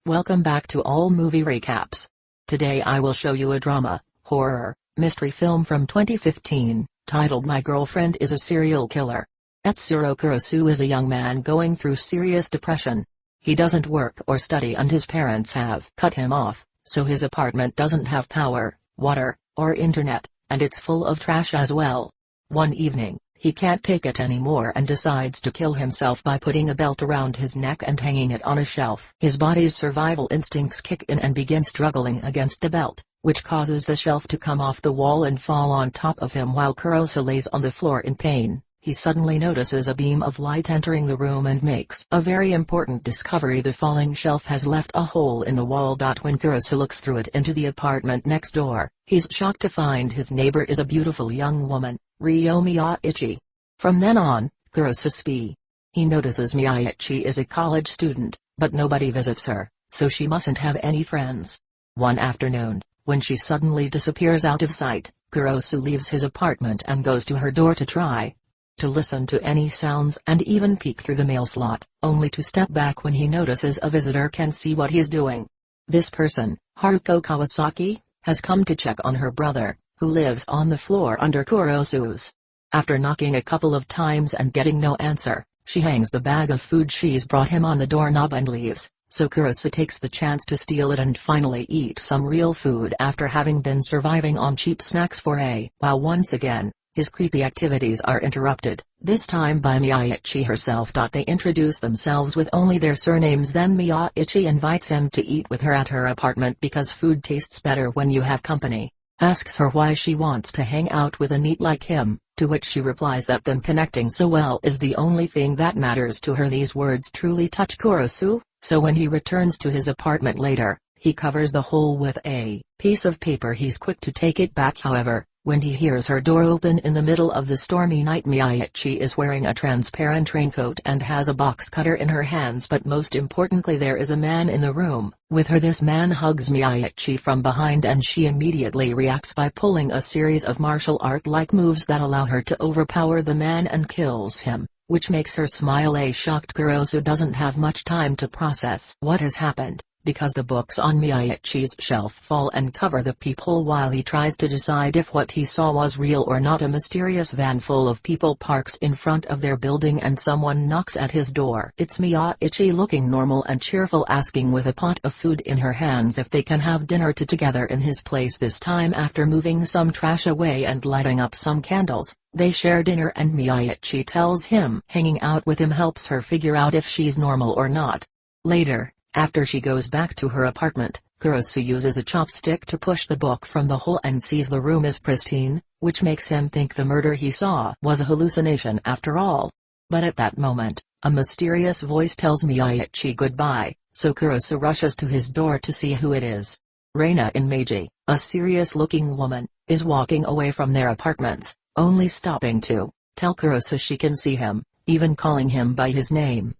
Welcome back to All Movie Recaps. Today I will show you a drama, horror, mystery film from 2015, titled My Girlfriend is a Serial Killer. Etsuro Kurosu is a young man going through serious depression. He doesn't work or study and his parents have cut him off, so his apartment doesn't have power, water, or internet, and it's full of trash as well. One evening, he can't take it anymore and decides to kill himself by putting a belt around his neck and hanging it on a shelf. His body's survival instincts kick in and begin struggling against the belt, which causes the shelf to come off the wall and fall on top of him while Kurosu lays on the floor in pain. He suddenly notices a beam of light entering the room and makes a very important discovery: the falling shelf has left a hole in the wall. When Kurosu looks through it into the apartment next door, he's shocked to find his neighbor is a beautiful young woman, Ryo Miyaichi. From then on, Kurosu spy. He notices Miyaichi is a college student, but nobody visits her, so she mustn't have any friends. One afternoon, when she suddenly disappears out of sight, Kurosu leaves his apartment and goes to her door to try to listen to any sounds and even peek through the mail slot, only to step back when he notices a visitor can see what he's doing. This person, Haruko Kawasaki, has come to check on her brother, who lives on the floor under Kurosu's. After knocking a couple of times and getting no answer, she hangs the bag of food she's brought him on the doorknob and leaves, so Kurosu takes the chance to steal it and finally eat some real food after having been surviving on cheap snacks for a while. Once again, his creepy activities are interrupted, this time by Miyaichi herself. They introduce themselves with only their surnames. Then Miyaichi invites him to eat with her at her apartment because food tastes better when you have company. Asks her why she wants to hang out with a NEET like him, to which she replies that them connecting so well is the only thing that matters to her. These words truly touch Kurosu, so when he returns to his apartment later, he covers the hole with a piece of paper. He's quick to take it back, however, when he hears her door open in the middle of the stormy night. Miyaichi is wearing a transparent raincoat and has a box cutter in her hands, but most importantly there is a man in the room with her. This man hugs Miyaichi from behind and she immediately reacts by pulling a series of martial art-like moves that allow her to overpower the man and kills him, which makes her smile. A shocked Kurosu doesn't have much time to process what has happened, because the books on Miyaichi's shelf fall and cover the peephole while he tries to decide if what he saw was real or not. A mysterious van full of people parks in front of their building and someone knocks at his door. It's Miyaichi, looking normal and cheerful, asking with a pot of food in her hands if they can have dinner together in his place. This time, after moving some trash away and lighting up some candles, they share dinner and Miyaichi tells him hanging out with him helps her figure out if she's normal or not. Later, after she goes back to her apartment, Kurosu uses a chopstick to push the book from the hole and sees the room is pristine, which makes him think the murder he saw was a hallucination after all. But at that moment, a mysterious voice tells Miyaichi goodbye, so Kurosu rushes to his door to see who it is. Reina Inmeiji, a serious-looking woman, is walking away from their apartments, only stopping to tell Kurosu she can see him, even calling him by his name.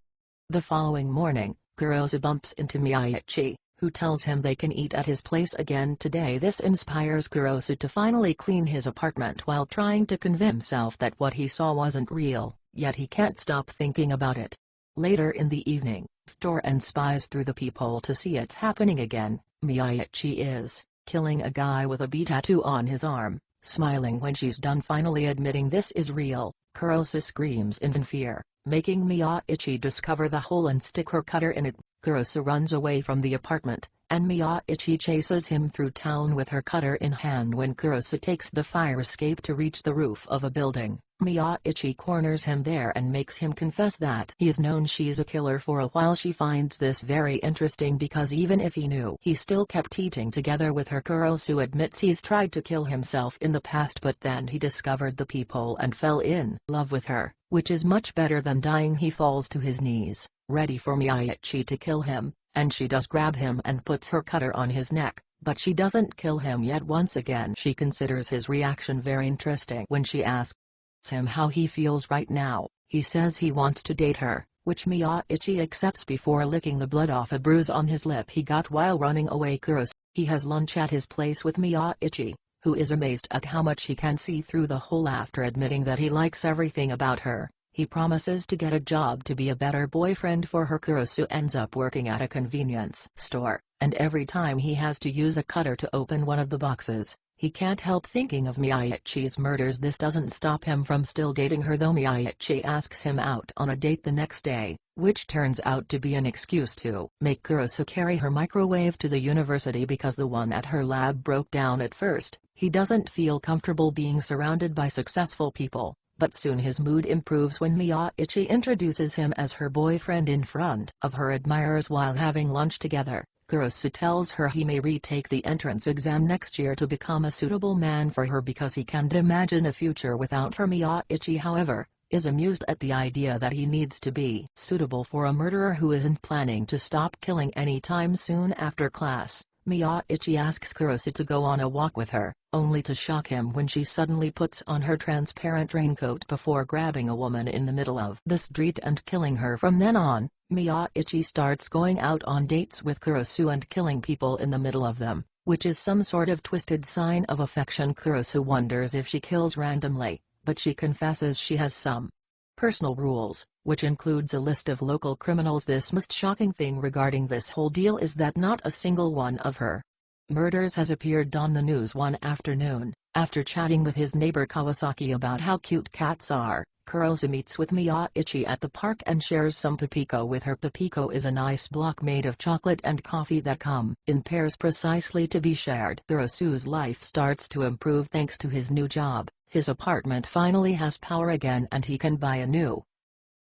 The following morning, Kurosu bumps into Miyaichi, who tells him they can eat at his place again today. This inspires Kurosu to finally clean his apartment while trying to convince himself that what he saw wasn't real, yet he can't stop thinking about it. Later in the evening, store and spies through the peephole to see it's happening again. Miyaichi is killing a guy with a bee tattoo on his arm, smiling when she's done finally admitting this is real. Kurosu screams in fear, making Miyaichi discover the hole and stick her cutter in it. Kurosu runs away from the apartment, and Miyaichi chases him through town with her cutter in hand. When Kurosu takes the fire escape to reach the roof of a building, Miyaichi corners him there and makes him confess that he's known she's a killer for a while. She finds this very interesting because even if he knew, he still kept eating together with her. Kurosu admits he's tried to kill himself in the past, but then he discovered the peephole and fell in love with her, which is much better than dying. He falls to his knees, ready for Miyaichi to kill him, and she does grab him and puts her cutter on his neck, but she doesn't kill him yet. Once again she considers his reaction very interesting. When she asks him how he feels right now, he says he wants to date her, which Miyaichi accepts before licking the blood off a bruise on his lip he got while running away. Kurosu, he has lunch at his place with Miyaichi, who is amazed at how much he can see through the hole. After admitting that he likes everything about her, He promises to get a job to be a better boyfriend for her. Kurosu ends up working at a convenience store, and every time he has to use a cutter to open one of the boxes, he can't help thinking of Miyachi's murders. This doesn't stop him from still dating her, though Miyachi asks him out on a date the next day, which turns out to be an excuse to make Kurosu carry her microwave to the university because the one at her lab broke down. At first, he doesn't feel comfortable being surrounded by successful people, but soon his mood improves when Miyachi introduces him as her boyfriend in front of her admirers while having lunch together. Kurosu tells her he may retake the entrance exam next year to become a suitable man for her because he can't imagine a future without her. Miyachi, however, is amused at the idea that he needs to be suitable for a murderer who isn't planning to stop killing anytime soon. After class, Miyachi asks Kurosu to go on a walk with her, only to shock him when she suddenly puts on her transparent raincoat before grabbing a woman in the middle of the street and killing her. From then on, Miyachi starts going out on dates with Kurosu and killing people in the middle of them, which is some sort of twisted sign of affection. Kurosu wonders if she kills randomly, but she confesses she has some personal rules, which includes a list of local criminals. This most shocking thing regarding this whole deal is that not a single one of her murders has appeared on the news. One afternoon, after chatting with his neighbor Kawasaki about how cute cats are, Kurosu meets with Miyachi at the park and shares some Papiko with her. Papiko is a nice block made of chocolate and coffee that come in pairs precisely to be shared. Kurosu's life starts to improve thanks to his new job. His apartment finally has power again and he can buy a new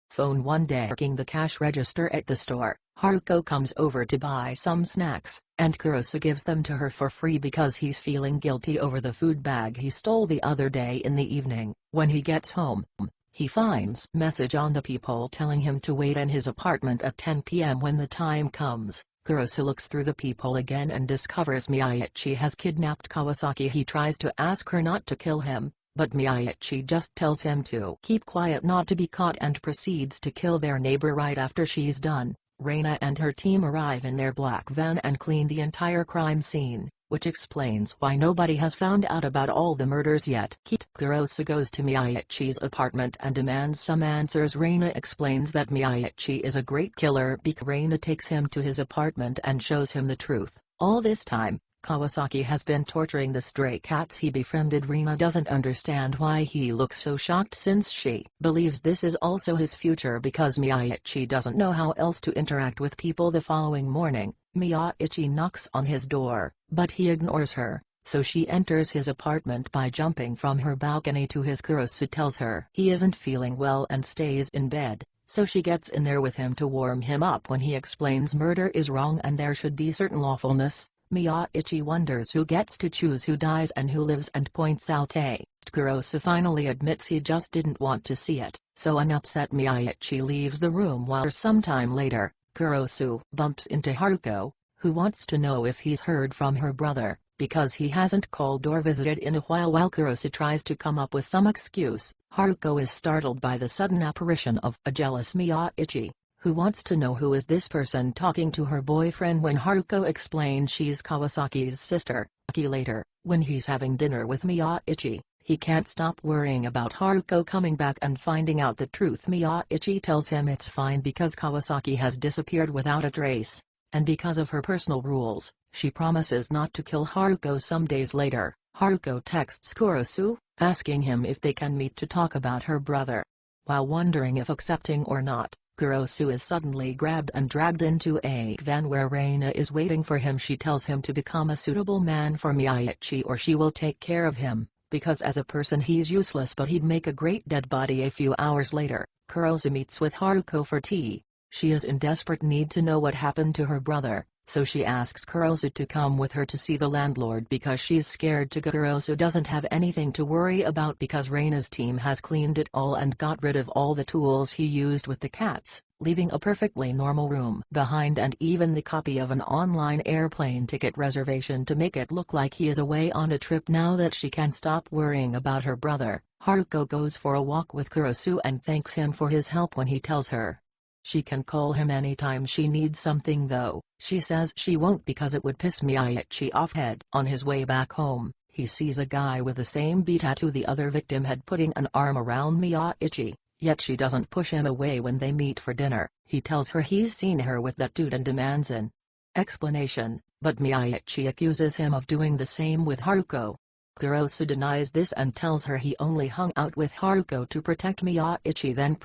phone. One day, working the cash register at the store, Haruko comes over to buy some snacks, and Kurosu gives them to her for free because he's feeling guilty over the food bag he stole the other day. In the evening, when he gets home, he finds a message on the peephole telling him to wait in his apartment at 10 p.m. When the time comes, Kurosu looks through the peephole again and discovers Miyachi has kidnapped Kawasaki. He tries to ask her not to kill him, but Miyachi just tells him to keep quiet not to be caught and proceeds to kill their neighbor. Right after she's done, Reina and her team arrive in their black van and clean the entire crime scene, which explains why nobody has found out about all the murders yet. Kurosu goes to Miyachi's apartment and demands some answers. Reina explains that Miyachi is a great killer because Reina takes him to his apartment and shows him the truth. All this time, Kawasaki has been torturing the stray cats he befriended. Reina doesn't understand why he looks so shocked since she believes this is also his future because Miyachi doesn't know how else to interact with people. The following morning, Miyachi knocks on his door, but he ignores her, so she enters his apartment by jumping from her balcony to his. Kurosu tells her he isn't feeling well and stays in bed, so she gets in there with him to warm him up. When he explains murder is wrong and there should be certain lawfulness, Miyachi wonders who gets to choose who dies and who lives and points out a Kurosu finally admits he just didn't want to see it, so an upset Miyachi leaves the room. While sometime later, Kurosu bumps into Haruko, who wants to know if he's heard from her brother, because he hasn't called or visited in a while. While Kurosu tries to come up with some excuse, Haruko is startled by the sudden apparition of a jealous Miyachi, who wants to know who is this person talking to her boyfriend. When Haruko explains she's Kawasaki's sister, later, when he's having dinner with Miyachi, he can't stop worrying about Haruko coming back and finding out the truth. Miyachi tells him it's fine because Kawasaki has disappeared without a trace, and because of her personal rules, she promises not to kill Haruko. Some days later, Haruko texts Kurosu, asking him if they can meet to talk about her brother. While wondering if accepting or not, Kurosu is suddenly grabbed and dragged into a van where Reina is waiting for him. She tells him to become a suitable man for Miyachi or she will take care of him, because as a person he's useless but he'd make a great dead body. A few hours later, Kurosu meets with Haruko for tea. She is in desperate need to know what happened to her brother, so she asks Kurosu to come with her to see the landlord because she's scared to go. Kurosu doesn't have anything to worry about because Reina's team has cleaned it all and got rid of all the tools he used with the cats, leaving a perfectly normal room behind and even the copy of an online airplane ticket reservation to make it look like he is away on a trip. Now that she can stop worrying about her brother, Haruko goes for a walk with Kurosu and thanks him for his help when he tells her she can call him anytime she needs something, though she says she won't because it would piss Miyachi off. On his way back home, he sees a guy with the same bee tattoo the other victim had putting an arm around Miyachi. Yet she doesn't push him away when they meet for dinner. He tells her he's seen her with that dude and demands an explanation, but Miyachi accuses him of doing the same with Haruko. Kurosu denies this and tells her he only hung out with Haruko to protect Miyachi.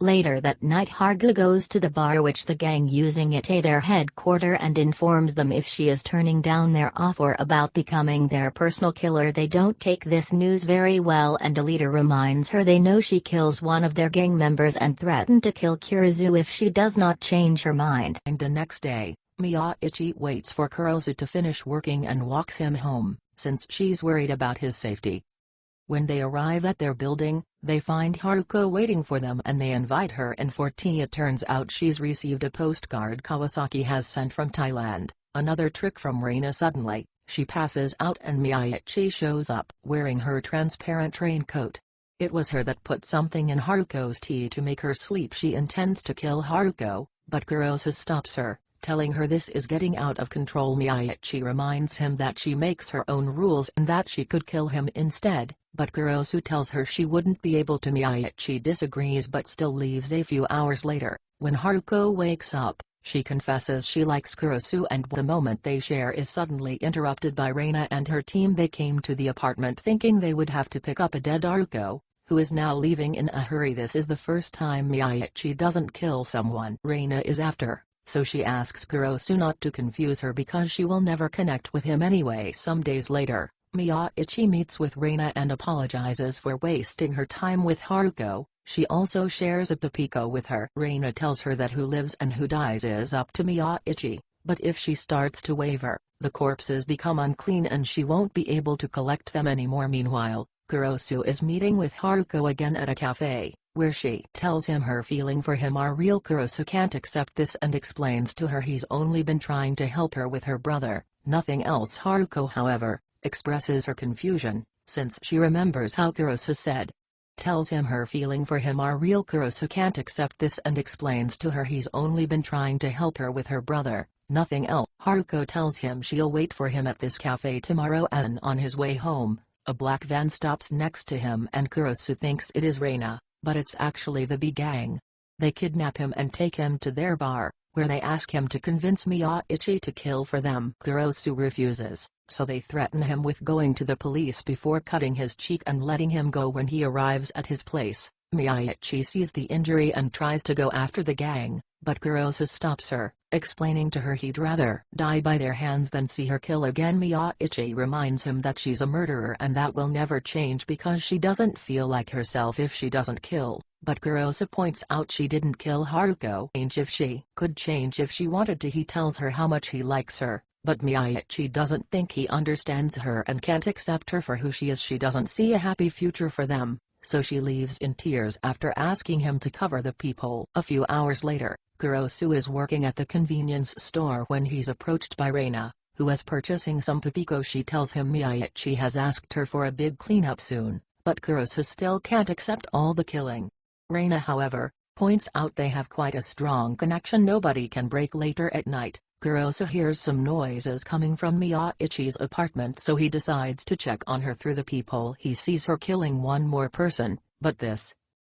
Later that night, Haruko goes to the bar which the gang using it as their headquarters and informs them if she is turning down their offer about becoming their personal killer. They don't take this news very well, and the leader reminds her they know she kills one of their gang members and threaten to kill Kurosu if she does not change her mind. The next day, Miyachi waits for Kurosu to finish working and walks him home, since she's worried about his safety. When they arrive at their building, they find Haruko waiting for them and they invite her in for tea. It turns out she's received a postcard Kawasaki has sent from Thailand. Another trick from Reina. Suddenly, she passes out and Miyachi shows up, wearing her transparent raincoat. It was her that put something in Haruko's tea to make her sleep. She intends to kill Haruko, but Kurosu stops her, telling her this is getting out of control. Miyachi reminds him that she makes her own rules and that she could kill him instead, but Kurosu tells her she wouldn't be able to. Miyachi disagrees but still leaves. A few hours later, when Haruko wakes up, she confesses she likes Kurosu, and the moment they share is suddenly interrupted by Reina and her team. They came to the apartment thinking they would have to pick up a dead Haruko, who is now leaving in a hurry. This is the first time Miyachi doesn't kill someone Reina is after, so she asks Kurosu not to confuse her because she will never connect with him anyway. Some days later, Miyachi meets with Reina and apologizes for wasting her time with Haruko. She also shares a Papiko with her. Reina tells her that who lives and who dies is up to Miyachi, but if she starts to waver, the corpses become unclean and she won't be able to collect them anymore. Meanwhile, Kurosu is meeting with Haruko again at a cafe, where she tells him her feeling for him are real. Kurosu can't accept this and explains to her he's only been trying to help her with her brother, nothing else. Haruko, however, expresses her confusion, since she remembers how Kurosu said. Tells him her feeling for him are real. Kurosu can't accept this and explains to her he's only been trying to help her with her brother, nothing else. Haruko tells him she'll wait for him at this cafe tomorrow. And on his way home, a black van stops next to him and Kurosu thinks it is Reina, but it's actually the B gang. They kidnap him and take him to their bar, where they ask him to convince Miyachi to kill for them. Kurosu refuses, so they threaten him with going to the police before cutting his cheek and letting him go. When he arrives at his place, Miyachi sees the injury and tries to go after the gang, but Kurosu stops her, explaining to her he'd rather die by their hands than see her kill again. Miyachi reminds him that she's a murderer and that will never change because she doesn't feel like herself if she doesn't kill, but Kurosu points out she didn't kill Haruko. If she could change if she wanted to. He tells her how much he likes her, but Miyachi doesn't think he understands her and can't accept her for who she is. She doesn't see a happy future for them, so she leaves in tears after asking him to cover the peephole. A few hours later, Kurosu is working at the convenience store when he's approached by Reina, who is purchasing some Papiko. She tells him Miyachi has asked her for a big cleanup soon, but Kurosu still can't accept all the killing. Reina, however, points out they have quite a strong connection nobody can break. Later at night, Kurosu hears some noises coming from Miyachi's apartment, so he decides to check on her through the peephole. He sees her killing one more person, but this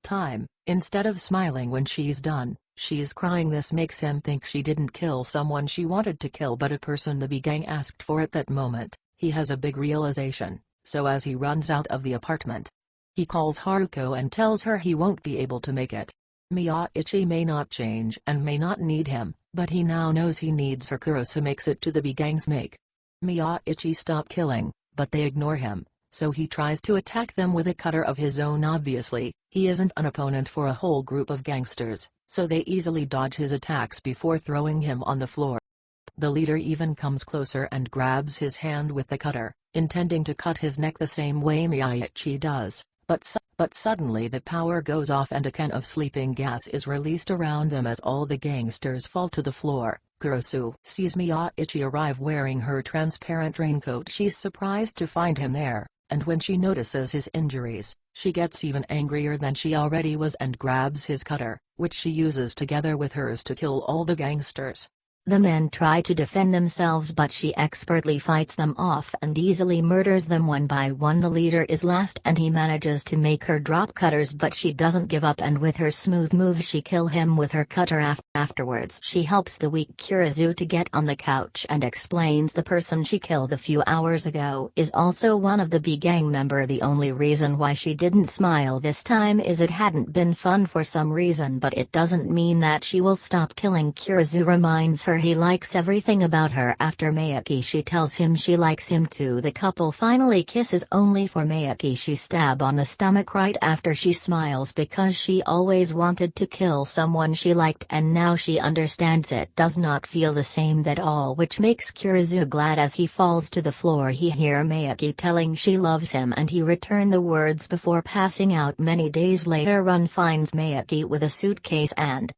time, instead of smiling when she's done, she's crying. This makes him think she didn't kill someone she wanted to kill but a person the B gang asked for. At that moment, he has a big realization, so as he runs out of the apartment, he calls Haruko and tells her he won't be able to make it. Miyachi may not change and may not need him, but he now knows he needs her. Kurosu makes it to the B gangs make Miyachi stop killing, but they ignore him, so he tries to attack them with a cutter of his own. Obviously, he isn't an opponent for a whole group of gangsters, so they easily dodge his attacks before throwing him on the floor. The leader even comes closer and grabs his hand with the cutter, intending to cut his neck the same way Miyachi does, but suddenly the power goes off and a can of sleeping gas is released around them as all the gangsters fall to the floor. Kurosu sees Miyachi arrive wearing her transparent raincoat. She's surprised to find him there, and when she notices his injuries, she gets even angrier than she already was and grabs his cutter, which she uses together with hers to kill all the gangsters. The men try to defend themselves, but she expertly fights them off and easily murders them one by one. The leader is last and he manages to make her drop cutters, but she doesn't give up, and with her smooth moves she kill him with her cutter. Afterwards she helps the weak Kurizu to get on the couch and explains the person she killed a few hours ago is also one of the B gang member. The only reason why she didn't smile this time is it hadn't been fun for some reason, but it doesn't mean that she will stop killing. Kurizu reminds her he likes everything about her. After Mayuki she tells him she likes him too. The couple finally kisses, only for Mayuki she stab on the stomach right after she smiles because she always wanted to kill someone she liked and now she understands it does not feel the same at all, which makes Kurizu glad. As he falls to the floor he hear Mayuki telling she loves him and he return the words before passing out. Many days later Run finds Mayuki with a suitcase and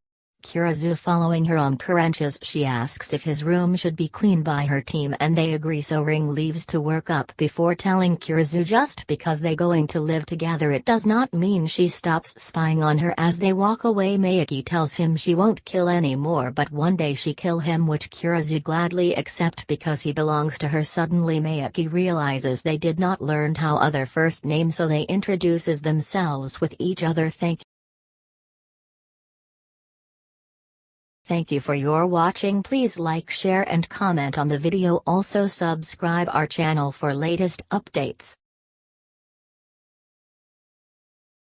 Kurizu following her on crunches. She asks if his room should be cleaned by her team and they agree, so Ring leaves to work up before telling Kurizu just because they going to live together it does not mean she stops spying on her. As they walk away Mayuki tells him she won't kill anymore, but one day she kill him, which Kurizu gladly accept because he belongs to her. Suddenly Mayuki realizes they did not learn how other first names, so they introduces themselves with each other. Thank you for your watching. Please like, share and comment on the video. Also subscribe our channel for latest updates.